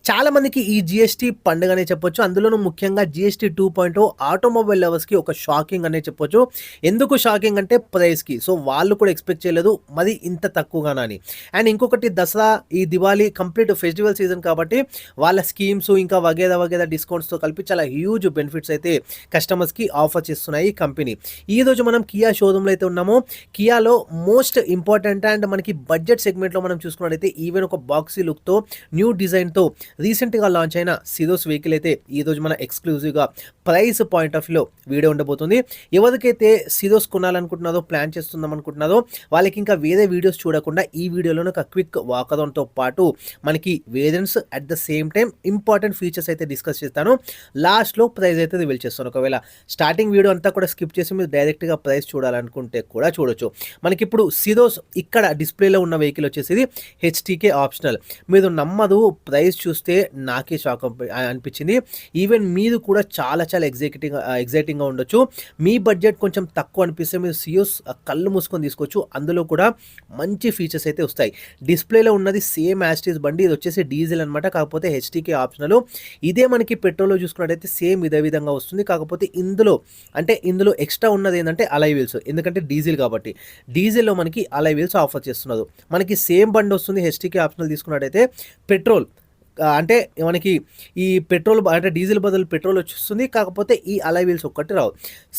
చాలా మందికి ఈ జీఎస్టీ పండుగనే చెప్పొచ్చు. అందులోనూ ముఖ్యంగా జీఎస్టీ 2.0 ఆటోమొబైల్ లవర్స్‌కి ఒక షాకింగ్ అనే చెప్పొచ్చు. ఎందుకు షాకింగ్ అంటే ప్రైస్‌కి. సో, వాళ్ళు కూడా ఎక్స్‌పెక్ట్ చేయలేదు మరి ఇంత తక్కువగానా అని. అండ్ ఇంకొకటి దసరా, ఈ దివాళీ కంప్లీట్ ఫెస్టివల్ సీజన్ కాబట్టి వాళ్ళ స్కీమ్స్ ఇంకా వగేరా వగేరా డిస్కౌంట్స్‌తో కలిపి చాలా హ్యూజ్ బెనిఫిట్స్ అయితే కస్టమర్స్‌కి ఆఫర్ చేస్తున్నాయి ఈ కంపెనీ. ఈరోజు మనం కియా షోరూమ్‌లో అయితే ఉన్నాము. కియాలో మోస్ట్ ఇంపార్టెంట్ అండ్ మనకి బడ్జెట్ సెగ్మెంట్‌లో మనం చూసుకున్నట్టయితే ఈవెన్ ఒక బాక్సీ లుక్‌తో న్యూ డిజైన్‌తో రీసెంట్గా లాంచ్ అయిన సిరోస్ వెహికల్ అయితే ఈరోజు మన ఎక్స్క్లూజివ్గా ప్రైస్ పాయింట్ ఆఫ్ వ్యూలో వీడియో ఉండబోతుంది. ఎవరికైతే సిరోస్ కొనాలనుకుంటున్నారో, ప్లాన్ చేస్తుందాం అనుకుంటున్నారో వాళ్ళకి ఇంకా వేరే వీడియోస్ చూడకుండా ఈ వీడియోలోనే ఒక క్విక్ వాకథాన్తో పాటు మనకి variants at the same time important features అయితే డిస్కస్ చేస్తాను. లాస్ట్లో ప్రైస్ అయితే రివీల్ చేస్తాను. ఒకవేళ స్టార్టింగ్ వీడియో అంతా కూడా స్కిప్ చేసి మీరు డైరెక్ట్గా ప్రైస్ చూడాలనుకుంటే కూడా చూడొచ్చు. మనకి ఇప్పుడు సిరోస్ ఇక్కడ డిస్ప్లేలో ఉన్న వెహికల్ వచ్చేసి హెచ్టీకే ఆప్షనల్. మీరు నమ్మదు, ప్రైస్ చూస్తే నాకే షాక్ అనిపించింది. ఈవెన్ మీరు కూడా చాలా ఎగ్జైటింగ్గా ఉండొచ్చు. మీ బడ్జెట్ కొంచెం తక్కువ అనిపిస్తే మీరు సియోస్ కళ్ళు మూసుకొని తీసుకోవచ్చు. అందులో కూడా మంచి ఫీచర్స్ అయితే వస్తాయి. డిస్ప్లేలో ఉన్నది సేమ్ యాస్టీస్ బండి, ఇది వచ్చేసి డీజిల్ అనమాట. కాకపోతే హెచ్టీకే ఆప్షనల్. ఇదే మనకి పెట్రోల్లో చూసుకున్నట్టయితే సేమ్ ఇదే విధంగా వస్తుంది. కాకపోతే ఇందులో ఎక్స్ట్రా ఉన్నది ఏంటంటే అలై వీల్స్. ఎందుకంటే డీజిల్ కాబట్టి డీజిల్లో మనకి అలై వీల్స్ ఆఫర్ చేస్తున్నారు. మనకి సేమ్ బండి వస్తుంది. హెచ్టీకే ఆప్షనల్ తీసుకున్నట్టయితే పెట్రోల్ అంటే మనకి ఈ పెట్రోల్ అంటే డీజిల్ బదులు పెట్రోల్ వచ్చేస్తుంది. కాకపోతే ఈ అలై వీల్స్ ఒక్కటి రావు.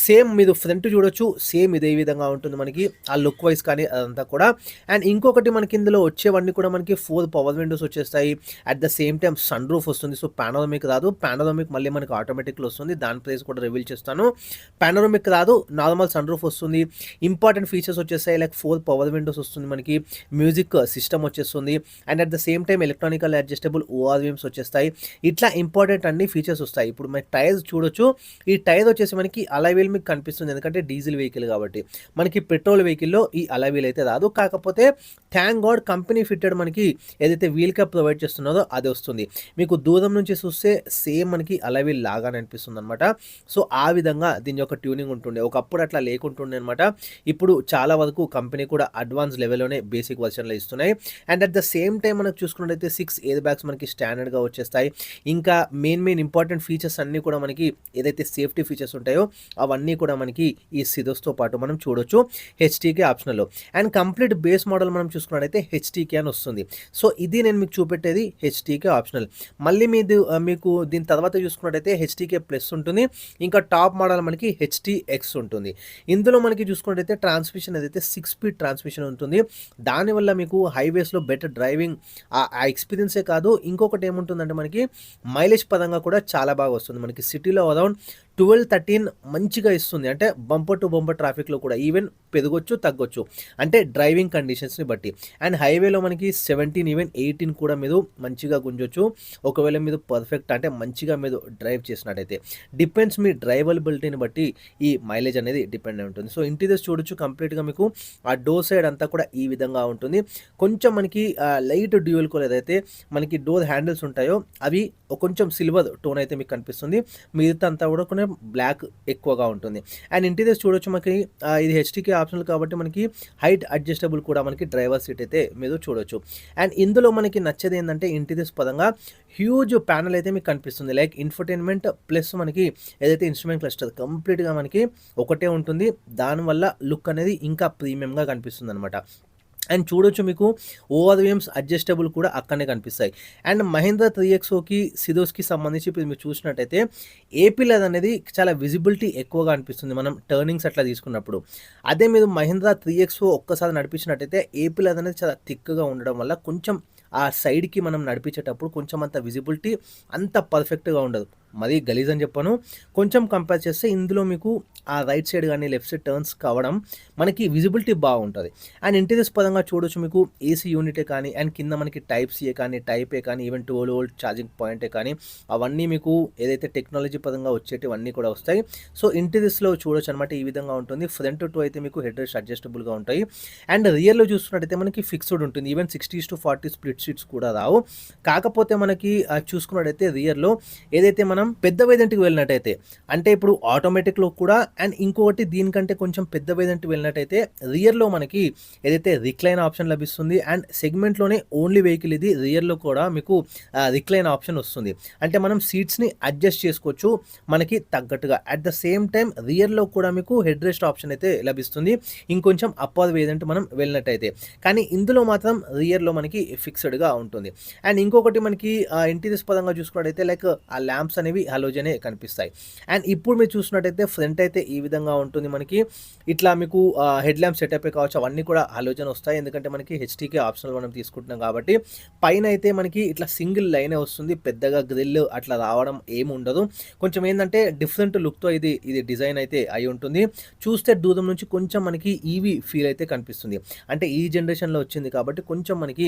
సేమ్ మీరు ఫ్రంట్ చూడొచ్చు, సేమ్ ఇదే విధంగా ఉంటుంది మనకి ఆ లుక్ వైజ్ కానీ అదంతా కూడా. అండ్ ఇంకొకటి మనకి ఇందులో వచ్చేవన్నీ కూడా మనకి 4 పవర్ విండోస్ వచ్చేస్తాయి. At the same time sunroof వస్తుంది. సో పానోరమిక్ రాదు. పానోరమిక్ మళ్ళీ మనకి ఆటోమేటిక్లో వస్తుంది. దాని ప్రైస్ కూడా రివీల్ చేస్తాను. పానోరమిక్ రాదు, నార్మల్ సన్ రూఫ్ వస్తుంది. ఇంపార్టెంట్ ఫీచర్స్ వచ్చేస్తాయి. లైక్ 4 పవర్ విండోస్ వస్తుంది మనకి. మ్యూజిక్ సిస్టమ్ వచ్చేస్తుంది. And at the same time electronical adjustable ORVMs వచ్చేస్తాయి. ఇట్లా ఇంపార్టెంట్ అన్ని ఫీచర్స్ వస్తాయి. ఇప్పుడు మన టైర్స్ చూడొచ్చు. ఈ టైర్ వచ్చేసి మనకి అలై వీల్ మీకు కనిపిస్తుంది. ఎందుకంటే డీజిల్ వెహికల్ కాబట్టి. మనకి పెట్రోల్ వెహికల్లో ఈ అలై వీల్ అయితే రాదు. కాకపోతే థ్యాంక్ గాడ్ కంపెనీ ఫిట్టెడ్ మనకి ఏదైతే వీల్ క్యాప్ ప్రొవైడ్ చేస్తున్నదో అది వస్తుంది. మీకు దూరం నుంచి చూస్తే సేమ్ మనకి అలై వీల్ లాగానే అనిపిస్తుంది అనమాట. సో ఆ విధంగా దీని యొక్క ట్యూనింగ్ ఉంటుండే. ఒకప్పుడు అట్లా లేకుంటుండే అనమాట. ఇప్పుడు చాలా వరకు కంపెనీ కూడా అడ్వాన్స్ లెవెల్లోనే బేసిక్ వర్షన్లో ఇస్తున్నాయి. And at the same time మనకు చూసుకున్నట్టయితే 6 ఎయిర్ బ్యాగ్స్ మనకి స్టాండర్డ్గా వచ్చేస్తాయి. ఇంకా మెయిన్ ఇంపార్టెంట్ ఫీచర్స్ అన్నీ కూడా మనకి ఏదైతే సేఫ్టీ ఫీచర్స్ ఉంటాయో అవన్నీ కూడా మనకి ఈ సిరోస్తో పాటు మనం చూడొచ్చు హెచ్టీకే ఆప్షనల్లో. అండ్ కంప్లీట్ బేస్ మోడల్ మనం చూసుకున్నట్టయితే హెచ్టీకే అని వస్తుంది. సో ఇది నేను మీకు చూపెట్టేది హెచ్టీకే ఆప్షనల్. మళ్ళీ మీకు దీని తర్వాత చూసుకున్నట్టయితే హెచ్టీకే ప్లస్ ఉంటుంది. ఇంకా టాప్ మోడల్ మనకి హెచ్టీఎక్స్ ఉంటుంది. ఇందులో మనకి చూసుకున్నట్టయితే ట్రాన్స్మిషన్ ఏదైతే 6 స్పీడ్ ట్రాన్స్మిషన్ ఉంటుంది. దానివల్ల మీకు హైవేస్లో బెటర్ డ్రైవింగ్ ఆ ఎక్స్పీరియన్సే కాదు, ఇంకొకటి ఏముంటుందంటే మనకి మైలేజ్ పరంగా కూడా చాలా బాగా వస్తుంది. మనకి సిటీలో అరౌండ్ 12-13 మంచిగా ఇస్తుంది. అంటే బంపర్ టు బంపర్ ట్రాఫిక్లో కూడా ఈవెన్ పెరగొచ్చు, తగ్గొచ్చు, అంటే డ్రైవింగ్ కండిషన్స్ని బట్టి. అండ్ హైవేలో మనకి 17 ఈవెన్ 18 కూడా మీరు మంచిగా గుంజొచ్చు. ఒకవేళ మీరు పర్ఫెక్ట్ అంటే మంచిగా మీరు డ్రైవ్ చేసినట్టయితే. డిపెండ్స్ మీ డ్రైవబిలిటీని బట్టి ఈ మైలేజ్ అనేది డిపెండ్ అయి ఉంటుంది. సో ఇంటీరియర్స్ చూడొచ్చు. కంప్లీట్గా మీకు ఆ డోర్ సైడ్ అంతా కూడా ఈ విధంగా ఉంటుంది. కొంచెం మనకి లైట్ డ్యూయల్ కోర్ ఏదైతే మనకి డోర్ హ్యాండిల్స్ ఉంటాయో అవి కొంచెం సిల్వర్ టోన్ అయితే మీకు కనిపిస్తుంది. మిగతా అంతా కూడా కొన్ని బ్లాక్ ఎక్కువగా ఉంటుంది. అండ్ ఇంటీరియర్స్ చూడొచ్చు. మనకి ఇది హెచ్టీకే ఆప్షనల్ కాబట్టి మనకి హైట్ అడ్జస్టబుల్ కూడా మనకి డ్రైవర్ సీట్ అయితే మీరు చూడొచ్చు. అండ్ ఇందులో మనకి నచ్చేది ఏంటంటే ఇంటీరియర్స్ పరంగా హ్యూజ్ ప్యానల్ అయితే మీకు కనిపిస్తుంది. లైక్ ఇన్ఫర్టైన్మెంట్ ప్లస్ మనకి ఏదైతే ఇన్స్ట్రుమెంట్ క్లస్టర్ కంప్లీట్గా మనకి ఒకటే ఉంటుంది. దానివల్ల లుక్ అనేది ఇంకా ప్రీమియంగా కనిపిస్తుంది అనమాట. అండ్ చూడొచ్చు మీకు ఓఆర్వీఎమ్స్ అడ్జస్టబుల్ కూడా అక్కడనే కనిపిస్తాయి. అండ్ మహీంద్రా 3XOకి సిరోస్కి సంబంధించి ఇప్పుడు మీరు చూసినట్టయితే ఏపీలర్ అనేది చాలా విజిబిలిటీ ఎక్కువగా అనిపిస్తుంది మనం టర్నింగ్స్ అట్లా తీసుకున్నప్పుడు. అదే మీరు మహీంద్రా 3XO ఒక్కసారి నడిపించినట్టయితే ఏపీలర్ అనేది చాలా థిక్గా ఉండడం వల్ల కొంచెం ఆ సైడ్కి మనం నడిపించేటప్పుడు కొంచెం అంత విజిబిలిటీ అంత పర్ఫెక్ట్గా ఉండదు. మరీ గలీజ్ అని చెప్పాను. కొంచెం కంపేర్ చేస్తే ఇందులో మీకు ఆ రైట్ సైడ్ కానీ లెఫ్ట్ సైడ్ టర్న్స్ కావడం మనకి విజిబిలిటీ బాగుంటుంది. అండ్ ఇంటీరియర్స్ పరంగా చూడొచ్చు. మీకు ఏసీ యూనిటే కానీ అండ్ కింద మనకి టైప్ సి కానీ టైప్ ఏ కానీ ఈవెన్ 12 వోల్ట్ ఛార్జింగ్ పాయింటే కానీ అవన్నీ మీకు ఏదైతే టెక్నాలజీ పరంగా వచ్చేటివన్నీ కూడా వస్తాయి. సో ఇంటీరియర్స్లో చూడొచ్చు అనమాట ఈ విధంగా ఉంటుంది. ఫ్రంట్ టు అయితే మీకు హెడ్ రెస్ట్ అడ్జస్టబుల్గా ఉంటాయి. అండ్ రియర్లో చూసుకున్నట్టయితే మనకి ఫిక్స్డ్ ఉంటుంది. ఈవెన్ 60:40 స్ప్లిట్ సీట్స్ కూడా రావు. కాకపోతే మనకి చూసుకున్నట్టయితే రియర్లో ఏదైతే మనం పెద్ద వేరియంట్‌కి వెళ్ళినట్టయితే, అంటే ఇప్పుడు ఆటోమేటిక్‌లో కూడా అండ్ ఇంకొకటి దీనికంటే కొంచెం పెద్ద వేరియంట్‌కి వెళ్ళినట్టయితే రియర్‌లో మనకి ఏదైతే రిక్లైన్ ఆప్షన్ లభిస్తుంది అండ్ సెగ్మెంట్‌లోనే ఓన్లీ వెహికల్ ఇది. రియర్‌లో కూడా మీకు రిక్లైన్ ఆప్షన్ వస్తుంది. అంటే మనం సీట్స్‌ని అడ్జస్ట్ చేసుకోవచ్చు మనకి తగ్గట్టుగా. అట్ ద సేమ్ టైమ్ రియర్‌లో కూడా మీకు హెడ్ రెస్ట్ ఆప్షన్ అయితే లభిస్తుంది. ఇంకొంచెం అప్పర్ వేరియంట్ మనం వెళ్ళినట్టయితే. కానీ ఇందులో మాత్రం రియర్‌లో మనకి ఫిక్స్‌డ్‌గా ఉంటుంది. అండ్ ఇంకొకటి మనకి ఇంటీరియర్స్ పరంగా చూసుకున్నట్టయితే లైక్ ఆ ల్యాంప్స్ అనేవి హాలోజనే కనిపిస్తాయి. అండ్ ఇప్పుడు మీరు చూసినట్టయితే ఫ్రంట్ అయితే ఈ విధంగా ఉంటుంది మనకి. ఇట్లా మీకు హెడ్ ల్యాంప్ సెటపే కావచ్చు అవన్నీ కూడా హాలోజన్ వస్తాయి. ఎందుకంటే మనకి హెచ్‌టీకే ఆప్షనల్ మనం తీసుకుంటున్నాం కాబట్టి. పైన అయితే మనకి ఇట్లా సింగిల్ లైనే వస్తుంది. పెద్దగా గ్రిల్ అట్లా రావడం ఏముండదు. కొంచెం ఏందంటే డిఫరెంట్ లుక్‌తో ఇది డిజైన్ అయితే అయి ఉంటుంది. చూస్తే దూరం నుంచి కొంచెం మనకి ఈవీ ఫీల్ అయితే కనిపిస్తుంది. అంటే ఈ జనరేషన్‌లో వచ్చింది కాబట్టి కొంచెం మనకి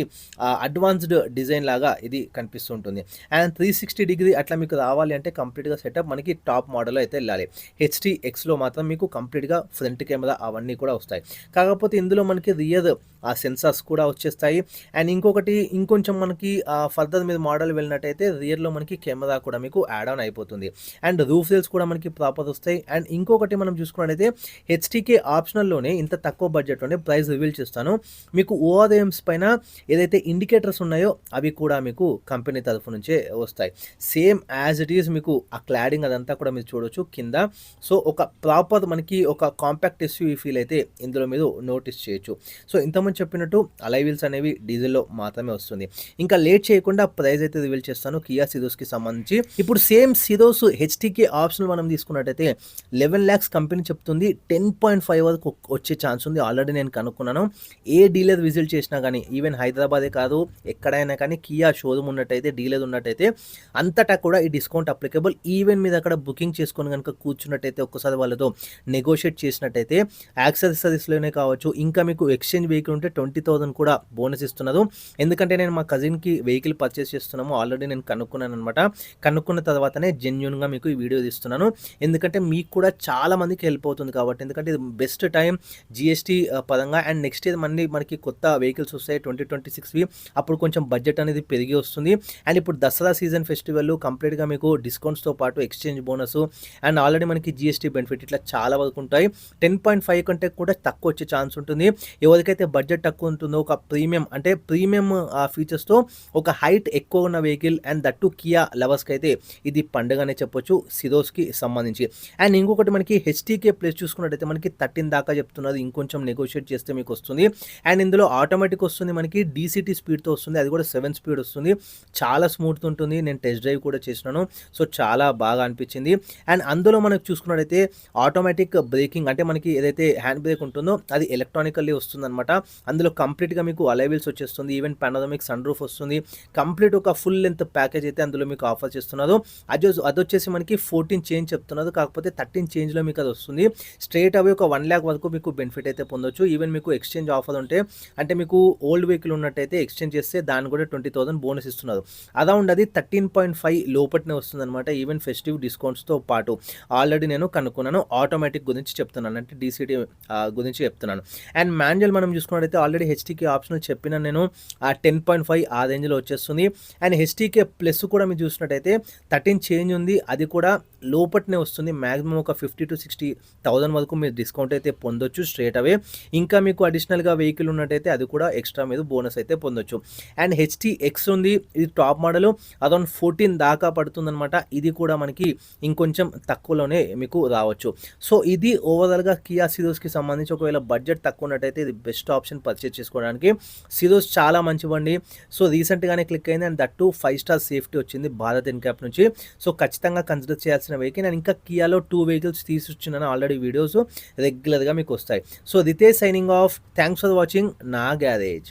అడ్వాన్స్డ్ డిజైన్ లాగా ఇది కనిపిస్తూ ఉంటుంది. అండ్ 360 డిగ్రీ అట్లా మీకు రావాలి అంటే కంప్లీట్‌గా సెటప్ మనకి టాప్ మోడల్‌లో అయితే వెళ్ళాలి. హెచ్‌టీ ఎక్స్‌లో మాత్రం మీకు కంప్లీట్‌గా ఫ్రంట్ కెమెరా అవన్నీ కూడా వస్తాయి. కాకపోతే ఇందులో మనకి రియర్ సెన్సార్స్ కూడా వచ్చేస్తాయి. అండ్ ఇంకొకటి ఇంకొంచెం మనకి ఫర్దర్ మీద మోడల్ వెళ్ళినట్టయితే రియర్‌లో మనకి కెమెరా కూడా మీకు యాడ్ ఆన్ అయిపోతుంది. అండ్ రూఫ్ రేల్స్ కూడా మనకి ప్రాపర్ వస్తాయి. అండ్ ఇంకొకటి మనం చూసుకున్నట్టయితే హెచ్‌టీకే ఆప్షనల్‌లోనే ఇంత తక్కువ బడ్జెట్‌లోనే ప్రైస్ రివీల్ చేస్తాను. మీకు ఓఆర్ఎమ్స్ పైన ఏదైతే ఇండికేటర్స్ ఉన్నాయో అవి కూడా మీకు కంపెనీ తరఫు నుంచే వస్తాయి. సేమ్ యాజ్ ఇట్ ఈజ్ మీకు ఆ క్లాడింగ్ అదంతా కూడా మీరు చూడొచ్చు కింద. సో ఒక ప్రాపర్ మనకి ఒక కాంపాక్ట్ ఎస్యూవీ ఫీల్ అయితే ఇందులో మీరు నోటీస్ చేయొచ్చు. సో ఇంతకుముందు చెప్పినట్టు అలై వీల్స్ అనేవి డీజిల్‌లో మాత్రమే వస్తుంది. ఇంకా లేట్ చేయకుండా ప్రైస్ అయితే రివీల్ చేస్తాను కియా సిరోస్‌కి సంబంధించి. ఇప్పుడు సేమ్ సిరోస్ హెచ్‌టీకే ఆప్షన్ మనం తీసుకున్నట్టయితే 11 లాక్స్ కంపెనీ చెప్తుంది. 10.5 వరకు వచ్చే ఛాన్స్ ఉంది. ఆల్రెడీ నేను కనుక్కున్నాను. ఏ డీలర్ విజిట్ చేసినా కానీ ఈవెన్ హైదరాబాదే కాదు ఎక్కడైనా కానీ కియా షోరూమ్ ఉన్నట్టయితే డీలర్ ఉన్నట్టయితే అంతటా కూడా ఈ డిస్కౌంట్ అప్లికబుల్. ఈవెన్ మీద అక్కడ బుకింగ్ చేసుకొని కనుక కూర్చున్నట్టయితే ఒక్కసారి వాళ్ళతో నెగోషియేట్ చేసినట్టయితే యాక్సెసరీస్లోనే కావచ్చు ఇంకా మీకు ఎక్స్చేంజ్ వెహికల్ ఉంటే 20,000 కూడా బోనస్ ఇస్తున్నారు. ఎందుకంటే నేను మా కజిన్కి వెహికల్ పర్చేస్ చేస్తున్నాము. ఆల్రెడీ నేను కనుక్కున్నాను అనమాట. కనుక్కున్న తర్వాతనే జెన్యూన్గా మీకు ఈ వీడియో తీస్తున్నాను. ఎందుకంటే మీకు కూడా చాలా మందికి హెల్ప్ అవుతుంది కాబట్టి. ఎందుకంటే ఇది బెస్ట్ టైం జిఎస్టీ పరంగా. అండ్ నెక్స్ట్ ఇయర్ మళ్ళీ మనకి కొత్త వెహికల్స్ వస్తాయి 2026వి. అప్పుడు కొంచెం బడ్జెట్ అనేది పెరిగి వస్తుంది. అండ్ ఇప్పుడు దసరా సీజన్ ఫెస్టివల్ కంప్లీట్గా మీకు డిస్కౌంట్స్తో పాటు ఎక్స్చేంజ్ బోనస్ అండ్ ఆల్రెడీ మనకి జిఎస్టీ బెనిఫిట్ ఇట్లా చాలా వరకు ఉంటాయి. 10.5 కంటే కూడా తక్కువ వచ్చే ఛాన్స్ ఉంటుంది. ఎవరికైతే బడ్జెట్ తక్కువ ఉంటుందో ఒక ప్రీమియం అంటే ప్రీమియం ఫీచర్స్తో ఒక హైట్ ఎక్కువ ఉన్న వెహికల్ అండ్ దట్టు కియా లవర్స్కి అయితే ఇది పండుగనే చెప్పొచ్చు సిరోస్కి సంబంధించి. అండ్ ఇంకొకటి మనకి హెచ్‌టీకే ప్లస్ చూసుకున్నట్టయితే మనకి 13 దాకా చెప్తున్నది. ఇంకొంచెం నెగోషియేట్ చేస్తే మీకు వస్తుంది. అండ్ ఇందులో ఆటోమేటిక్ వస్తుంది మనకి డీసీటీ స్పీడ్తో వస్తుంది. అది కూడా 7 స్పీడ్ వస్తుంది. చాలా స్మూత్ ఉంటుంది. నేను టెస్ట్ డ్రైవ్ కూడా చేసినాను. సో చాలా బాగా అనిపించింది. అండ్ అందులో మనకు చూసుకున్నట్టయితే ఆటోమేటిక్ బ్రేకింగ్ అంటే మనకి ఏదైతే హ్యాండ్ బ్రేక్ ఉంటుందో అది ఎలక్ట్రానికల్లీ వస్తుందన్నమాట. అందులో కంప్లీట్గా మీకు అలై వీల్స్ వచ్చేస్తుంది. ఈవెన్ పానోరమిక్ సన్ రూఫ్ వస్తుంది. కంప్లీట్ ఒక ఫుల్ లెంత్ ప్యాకేజ్ అయితే అందులో మీకు ఆఫర్ చేస్తున్నారు. అదొచ్చేసి మనకి 14 చేంజ్ చెప్తున్నారు. కాకపోతే 13 చేంజ్లో మీకు అది వస్తుంది. స్ట్రేట్ అవే ఒక 1 లాక్ వరకు మీకు బెనిఫిట్ అయితే పొందొచ్చు. ఈవెన్ మీకు ఎక్స్చేంజ్ ఆఫర్ ఉంటే అంటే మీకు ఓల్డ్ వెహికల్ ఉన్నట్టయితే ఎక్స్చేంజ్ చేస్తే దాన్ని కూడా 20,000 బోనస్ ఇస్తున్నారు. అరౌండ్ అది 13.5 లోపట్నే వస్తుందన్నమాట. ఈవెన్ ఫెస్టివ్ డిస్కౌంట్స్తో పాటు. ఆల్రెడీ నేను కనుక్కున్నాను. ఆటోమేటిక్ గురించి చెప్తున్నాను అంటే డీసీటీ గురించి చెప్తున్నాను. అండ్ మాన్యువల్ మనం చూసుకున్నట్టయితే ఆల్రెడీ హెచ్‌టీకే ఆప్షనల్ చెప్పిన నేను 10.5 ఆ రేంజ్లో వచ్చేస్తుంది. అండ్ హెచ్‌టీకే ప్లస్ కూడా మీరు చూసినట్టయితే 13 చేంజ్ ఉంది. అది కూడా లోపట్నే వస్తుంది. మ్యాక్సిమం ఒక 50,000-60,000 వరకు మీరు డిస్కౌంట్ అయితే పొందొచ్చు స్ట్రేట్ అవే. ఇంకా మీకు అడిషనల్గా వెహికల్ ఉన్నట్టయితే అది కూడా ఎక్స్ట్రా మీద బోనస్ అయితే పొందొచ్చు. అండ్ హెచ్‌టీ ఎక్స్ ఉంది. ఇది టాప్ మోడల్ అరౌండ్ 14 దాకా పడుతుందన్నమాట. ఇది కూడా మనకి ఇంకొంచెం తక్కువలోనే మీకు రావచ్చు. సో ఇది ఓవరాల్గా కియా సిరోస్కి సంబంధించి ఒకవేళ బడ్జెట్ తక్కువ ఉన్నట్టయితే ఇది బెస్ట్ ఆప్షన్ పర్చేస్ చేసుకోవడానికి. సిరోస్ చాలా మంచి బండి. సో రీసెంట్గానే క్లిక్ అయింది అండ్ దట్టు 5 స్టార్ సేఫ్టీ వచ్చింది భారత్ ఎన్క్యాప్ నుంచి. సో ఖచ్చితంగా కన్సిడర్ చేయాల్సిన వెహికల్. నేను ఇంకా కియాలో 2 వెహికల్స్ తీసుకొచ్చినాను ఆల్రెడీ వీడియోస్ రెగ్యులర్గా మీకు వస్తాయి. సో దితే signing off. Thanks for watching నా గ్యారేజ్.